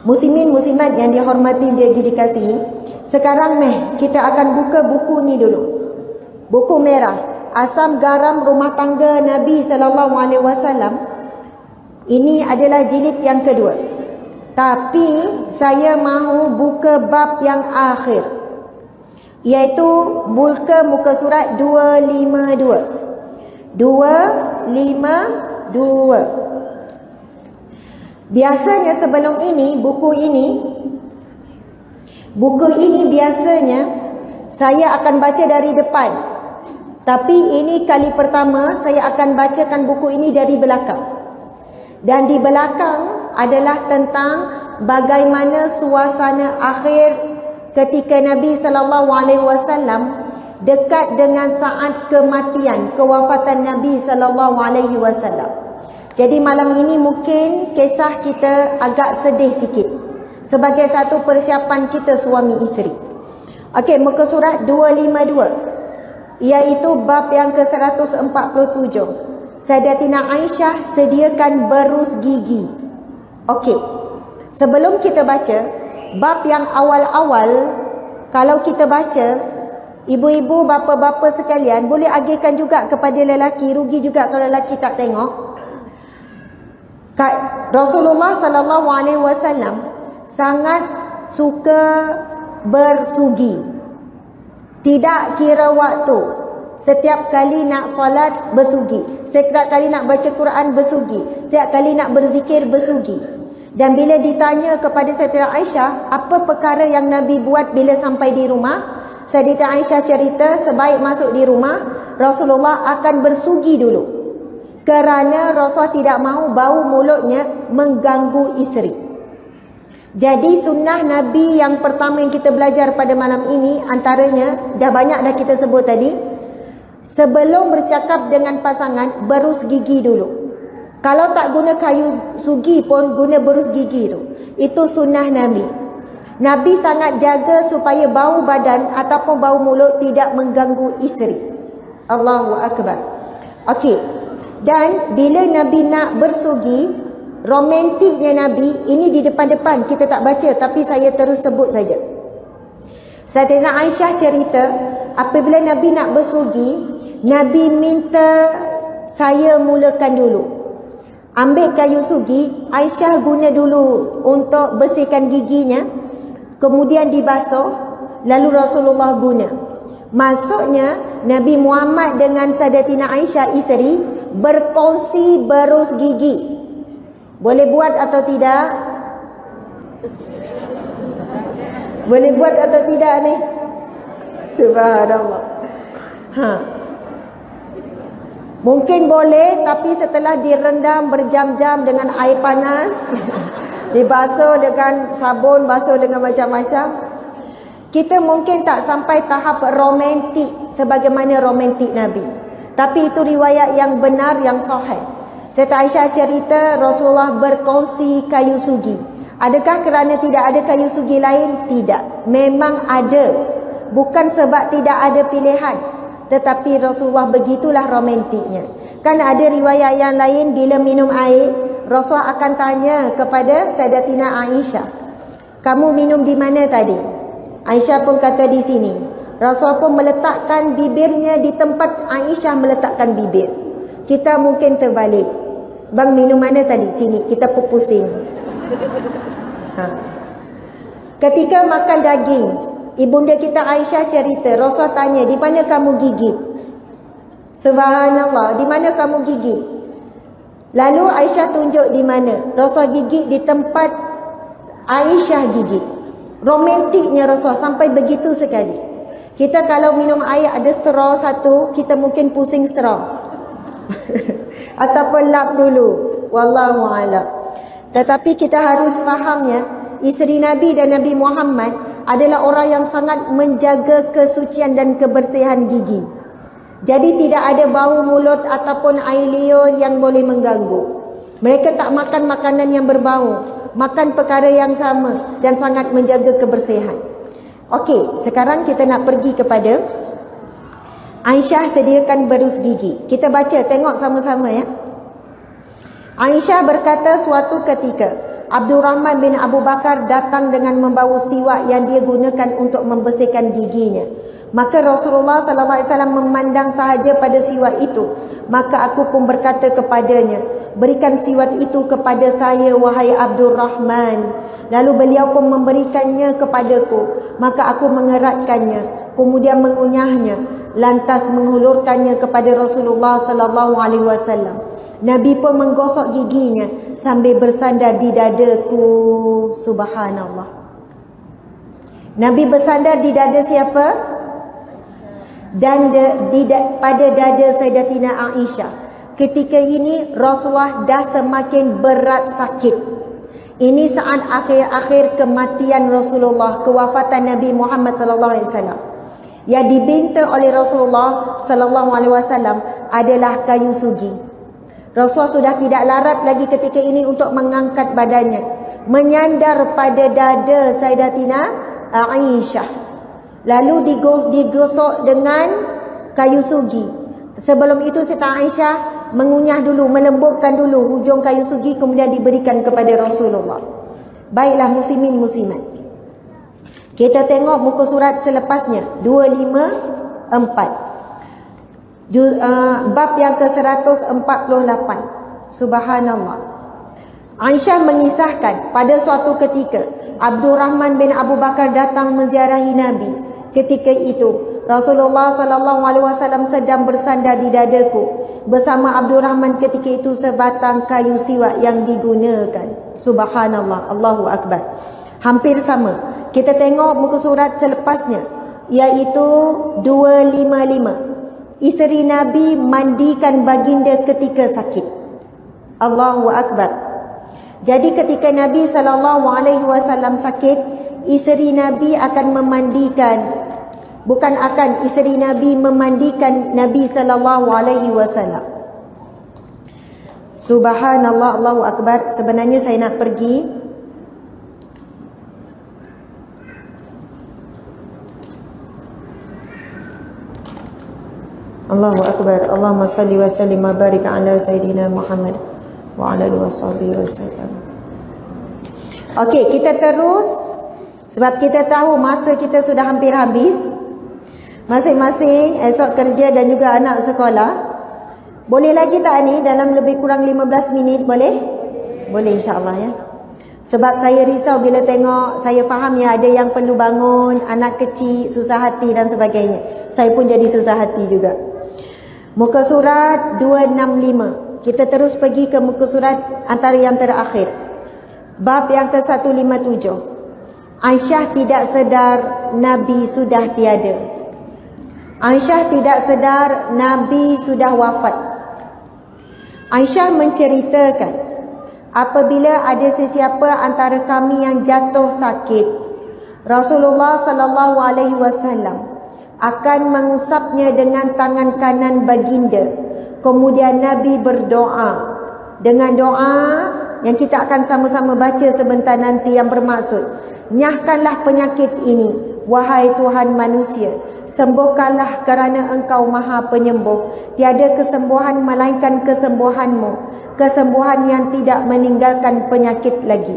Muslimin muslimat yang dihormati dia dikasihi, sekarang kita akan buka buku ni dulu. Buku merah, Asam Garam Rumah Tangga Nabi sallallahu alaihi wasallam. Ini adalah jilid yang kedua. Tapi saya mahu buka bab yang akhir, iaitu muka surat 252. 252. Biasanya sebelum ini, buku ini biasanya saya akan baca dari depan. Tapi ini kali pertama saya akan bacakan buku ini dari belakang. Dan di belakang adalah tentang bagaimana suasana akhir ketika Nabi SAW dekat dengan saat kematian, kewafatan Nabi SAW. Jadi malam ini mungkin kisah kita agak sedih sikit sebagai satu persiapan kita suami isteri. Okey, muka surat 252, iaitu bab yang ke-147. Sayyidatina Aisyah sediakan berus gigi. Okey, sebelum kita baca bab yang awal-awal, kalau kita baca, ibu-ibu, bapa-bapa sekalian boleh agihkan juga kepada lelaki. Rugi juga kalau lelaki tak tengok. Rasulullah sallallahu alaihi wasallam sangat suka bersugi. Tidak kira waktu. Setiap kali nak solat bersugi. Setiap kali nak baca Quran bersugi. Setiap kali nak berzikir bersugi. Dan bila ditanya kepada Sayyidatina Aisyah, apa perkara yang Nabi buat bila sampai di rumah? Sayyidatina Aisyah cerita, sebaik masuk di rumah, Rasulullah akan bersugi dulu. Kerana Rasulullah tidak mahu bau mulutnya mengganggu isteri. Jadi sunnah Nabi yang pertama yang kita belajar pada malam ini, antaranya dah banyak dah kita sebut tadi. Sebelum bercakap dengan pasangan, berus gigi dulu. Kalau tak guna kayu sugi pun guna berus gigi tu. Itu sunnah Nabi. Nabi sangat jaga supaya bau badan ataupun bau mulut tidak mengganggu isteri. Allahu Akbar. Okey. Dan bila Nabi nak bersugi, romantiknya Nabi, ini di depan-depan kita tak baca tapi saya terus sebut saja. Sayyidatina Aisyah cerita, apabila Nabi nak bersugi, Nabi minta saya mulakan dulu. Ambil kayu sugi, Aisyah guna dulu untuk bersihkan giginya, kemudian dibasuh, lalu Rasulullah guna. Maksudnya Nabi Muhammad dengan Sayyidatina Aisyah isteri berkongsi berus gigi. Boleh buat atau tidak? Boleh buat atau tidak ni? Subhanallah. Mungkin boleh, tapi setelah direndam berjam-jam dengan air panas, dibasuh dengan sabun, basuh dengan macam-macam. Kita mungkin tak sampai tahap romantik sebagaimana romantik Nabi. Tapi itu riwayat yang benar, yang sahih. Sayyidatina Aisyah cerita Rasulullah berkongsi kayu sugi. Adakah kerana tidak ada kayu sugi lain? Tidak. Memang ada. Bukan sebab tidak ada pilihan. Tetapi Rasulullah begitulah romantiknya. Kan ada riwayat yang lain, bila minum air, Rasulullah akan tanya kepada Sayyidatina Aisyah, kamu minum di mana tadi? Aisyah pun kata di sini. Rasulullah pun meletakkan bibirnya di tempat Aisyah meletakkan bibir. Kita mungkin terbalik. Bang minum mana tadi? Sini. Kita pun pusing. Ketika makan daging, ibunda kita Aisyah cerita, Rasulullah tanya, di mana kamu gigit? Subhanallah, di mana kamu gigit? Lalu Aisyah tunjuk di mana. Rasulullah gigit di tempat Aisyah gigit. Romantiknya Rasulullah sampai begitu sekali. Kita kalau minum air ada straw satu, kita mungkin pusing straw. Ataupun lap dulu. Wallahu a'lam. Tetapi kita harus fahamnya, isteri Nabi dan Nabi Muhammad adalah orang yang sangat menjaga kesucian dan kebersihan gigi. Jadi tidak ada bau mulut ataupun air liur yang boleh mengganggu. Mereka tak makan makanan yang berbau, makan perkara yang sama dan sangat menjaga kebersihan. Okey, sekarang kita nak pergi kepada Aisyah sediakan berus gigi. Kita baca, tengok sama-sama ya. Aisyah berkata suatu ketika, Abdurrahman bin Abu Bakar datang dengan membawa siwak yang dia gunakan untuk membersihkan giginya. Maka Rasulullah sallallahu alaihi wasallam memandang sahaja pada siwak itu. Maka aku pun berkata kepadanya, berikan siwak itu kepada saya, wahai Abdurrahman. Lalu beliau pun memberikannya kepadaku. Maka aku mengeratkannya, kemudian mengunyahnya, lantas menghulurkannya kepada Rasulullah sallallahu alaihi wasallam. Nabi pun menggosok giginya sambil bersandar di dadaku. Subhanallah. Nabi bersandar di dada siapa? Dan pada dada Sayyidatina Aisyah. Ketika ini Rasulullah dah semakin berat sakit. Ini saat akhir-akhir kematian Rasulullah, kewafatan Nabi Muhammad sallallahu alaihi wasallam. Yang dibinta oleh Rasulullah sallallahu alaihi wasallam adalah kayu sugi. Rasulullah sudah tidak larat lagi ketika ini untuk mengangkat badannya, menyandar pada dada Sayyidatina Aisyah. Lalu digosok dengan kayu sugi. Sebelum itu Sayyidatina Aisyah mengunyah dulu, melembutkan dulu hujung kayu sugi, kemudian diberikan kepada Rasulullah. Baiklah muslimin muslimat, kita tengok muka surat selepasnya 254. Bab yang ke-148. Subhanallah. Aisyah mengisahkan pada suatu ketika Abdurrahman bin Abu Bakar datang menziarahi Nabi. Ketika itu Rasulullah sallallahu alaihi wasallam sedang bersandar di dadaku. Bersama Abdurrahman ketika itu sebatang kayu siwak yang digunakan. Subhanallah, Allahu Akbar. Hampir sama. Kita tengok muka surat selepasnya, iaitu 255. Isteri Nabi mandikan baginda ketika sakit. Allahu Akbar. Jadi ketika Nabi sallallahu alaihi wasallam sakit, isteri Nabi akan memandikan, bukan akan, isteri Nabi memandikan Nabi sallallahu alaihi wasallam. Subhanallah, Allahu Akbar. Sebenarnya saya nak pergi Allahu Akbar. Allahumma salli wa sallim wa barik ala Sayyidina Muhammad wa ala alihi wasallam. Okey, kita terus sebab kita tahu masa kita sudah hampir habis. Masing-masing esok kerja dan juga anak sekolah. Boleh lagi tak ni dalam lebih kurang 15 minit boleh? Boleh insya-Allah ya. Sebab saya risau bila tengok, saya faham ya ada yang perlu bangun, anak kecil, susah hati dan sebagainya. Saya pun jadi susah hati juga. Muka surat 265. Kita terus pergi ke muka surat antara yang terakhir. Bab yang ke-157. Aisyah tidak sedar Nabi sudah tiada. Aisyah tidak sedar Nabi sudah wafat. Aisyah menceritakan, apabila ada sesiapa antara kami yang jatuh sakit, Rasulullah sallallahu alaihi wasallam akan mengusapnya dengan tangan kanan baginda. Kemudian Nabi berdoa dengan doa yang kita akan sama-sama baca sebentar nanti, yang bermaksud, nyahkanlah penyakit ini, wahai Tuhan manusia, sembuhkanlah kerana Engkau Maha Penyembuh. Tiada kesembuhan melainkan kesembuhan-Mu, kesembuhan yang tidak meninggalkan penyakit lagi.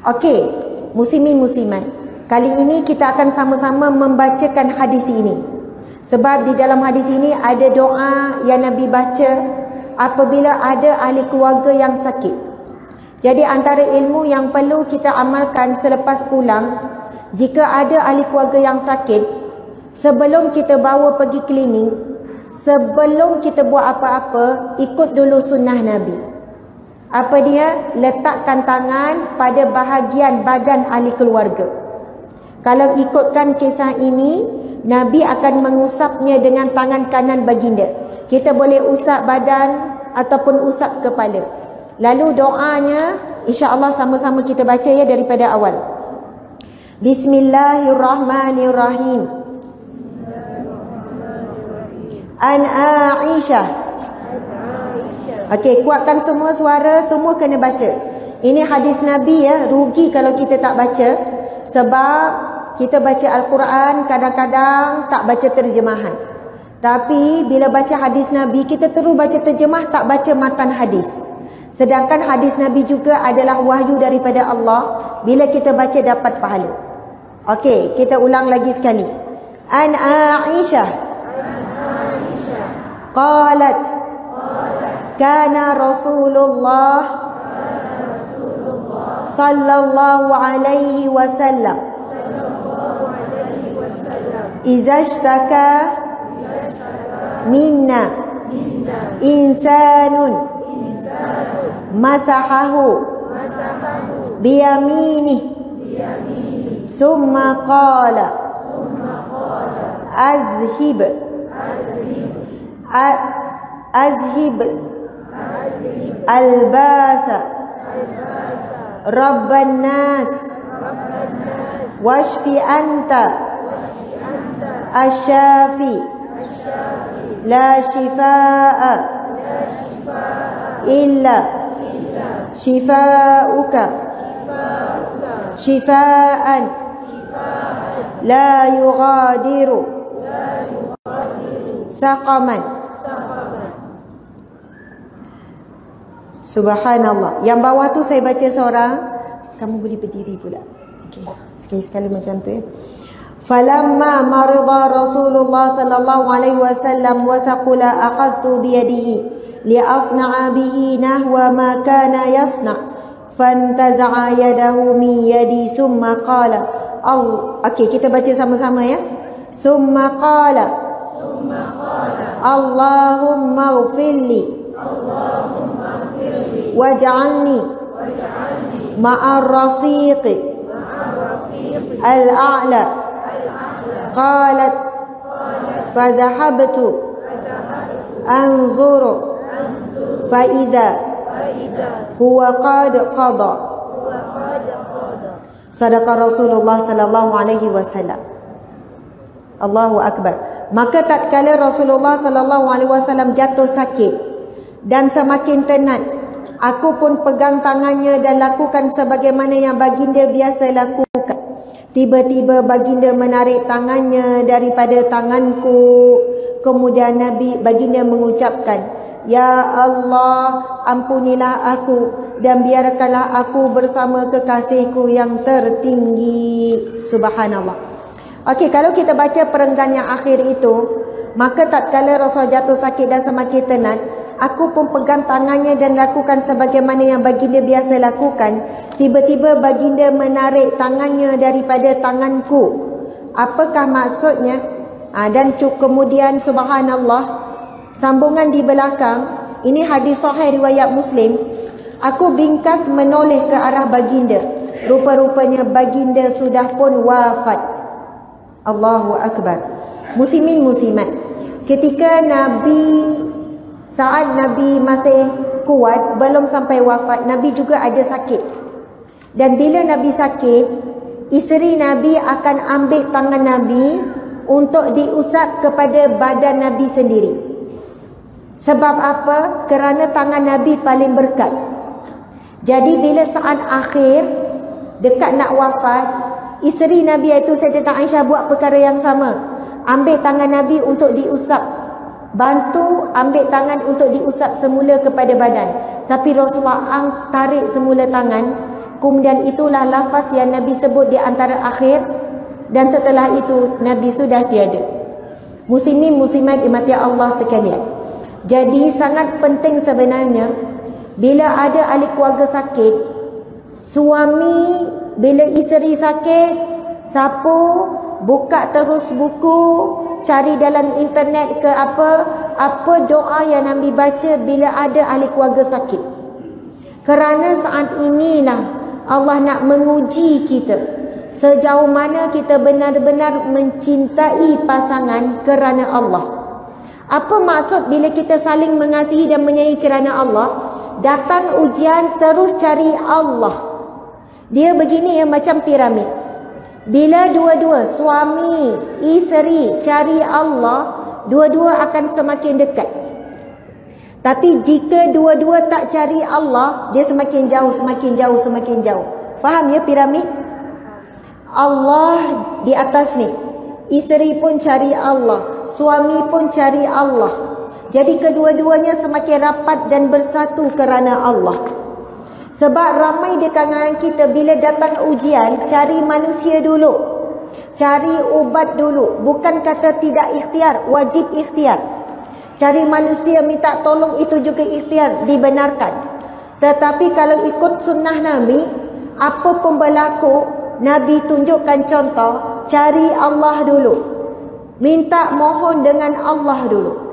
Okey, muslimin muslimat, kali ini kita akan sama-sama membacakan hadis ini. Sebab di dalam hadis ini ada doa yang Nabi baca apabila ada ahli keluarga yang sakit. Jadi antara ilmu yang perlu kita amalkan selepas pulang, jika ada ahli keluarga yang sakit, sebelum kita bawa pergi klinik, sebelum kita buat apa-apa, ikut dulu sunnah Nabi. Apa dia? Letakkan tangan pada bahagian badan ahli keluarga. Kalau ikutkan kisah ini, Nabi akan mengusapnya dengan tangan kanan baginda. Kita boleh usap badan ataupun usap kepala. Lalu doanya insya-Allah sama-sama kita baca ya daripada awal. Bismillahirrahmanirrahim. An Aisyah. Okey, kuatkan semua suara, semua kena baca. Ini hadis Nabi ya, rugi kalau kita tak baca. Sebab kita baca Al-Quran kadang-kadang tak baca terjemahan. Tapi bila baca hadis Nabi, kita terus baca terjemah, tak baca matan hadis. Sedangkan hadis Nabi juga adalah wahyu daripada Allah. Bila kita baca dapat pahala. Okey, kita ulang lagi sekali. An Aisyah qalat kana Rasulullah sallallahu alaihi wasallam idza ishtaka minna insanun masahahu biyaminih summa qala azhib albasa rabban nas washfi anta asyafi la shifaa illa shifauka shifaan la yughadiru saqaman. Subhanallah. Yang bawah tu saya baca seorang. Kamu boleh berdiri pula. Okey. Sekali-sekali macam tu ya. Falamma marida Rasulullah sallallahu alaihi wasallam wa saqula akhadtu bi yadihi li asna'a bihi nahwa ma kana yasna' fantaza'a yadahu min yadi summa qala okey, kita baca sama-sama ya. Summa qala Allahumma ighfirli waj'alni ma'ar rafiqi al-a'la. Qalat fazahabtu anzuru fa idza huwa qad qada. Sadaqa Rasulullah sallallahu alaihi wasallam. Allahu akbar. Maka tatkala Rasulullah sallallahu alaihi wasallam jatuh sakit dan semakin tenat, aku pun pegang tangannya dan lakukan sebagaimana yang baginda biasa lakukan. Tiba-tiba baginda menarik tangannya daripada tanganku. Kemudian baginda mengucapkan, Ya Allah, ampunilah aku dan biarkanlah aku bersama kekasihku yang tertinggi. Subhanallah. Okey, kalau kita baca perenggan yang akhir itu, maka tatkala Rasul jatuh sakit dan semakin tenat, aku pun pegang tangannya dan lakukan sebagaimana yang baginda biasa lakukan. Tiba-tiba baginda menarik tangannya daripada tanganku. Apakah maksudnya? Dan kemudian subhanallah, sambungan di belakang, ini hadis sahih riwayat Muslim. Aku bingkas menoleh ke arah baginda. Rupa-rupanya baginda sudah pun wafat. Allahu akbar. Muslimin muslimat, ketika saat Nabi masih kuat, belum sampai wafat, Nabi juga ada sakit. Dan bila Nabi sakit, isteri Nabi akan ambil tangan Nabi untuk diusap kepada badan Nabi sendiri. Sebab apa? Kerana tangan Nabi paling berkat. Jadi bila saat akhir, dekat nak wafat, isteri Nabi iaitu Sayyidatina Aisyah buat perkara yang sama. Ambil tangan Nabi untuk diusap. Bantu ambil tangan untuk diusap semula kepada badan. Tapi Rasulullah tarik semula tangan. Kemudian itulah lafaz yang Nabi sebut di antara akhir. Dan setelah itu Nabi sudah tiada. Muslimin muslimat dimati Allah sekalian. Jadi sangat penting sebenarnya, bila ada ahli keluarga sakit, suami bila isteri sakit, sapu, buka terus buku, cari dalam internet ke apa doa yang Nabi baca bila ada ahli keluarga sakit. Kerana saat inilah Allah nak menguji kita sejauh mana kita benar-benar mencintai pasangan kerana Allah. Apa maksud bila kita saling mengasihi dan menyayangi kerana Allah? Datang ujian, terus cari Allah. Dia begini ya, macam piramid. Bila dua-dua suami, isteri cari Allah, dua-dua akan semakin dekat. Tapi jika dua-dua tak cari Allah, dia semakin jauh, semakin jauh, semakin jauh. Faham ya piramid? Allah di atas ni, isteri pun cari Allah, suami pun cari Allah. Jadi kedua-duanya semakin rapat dan bersatu kerana Allah. Sebab ramai di kalangan kita bila datang ujian, cari manusia dulu. Cari ubat dulu. Bukan kata tidak ikhtiar, wajib ikhtiar. Cari manusia minta tolong itu juga ikhtiar, dibenarkan. Tetapi kalau ikut sunnah Nabi, apa pun berlaku, Nabi tunjukkan contoh, cari Allah dulu. Minta mohon dengan Allah dulu.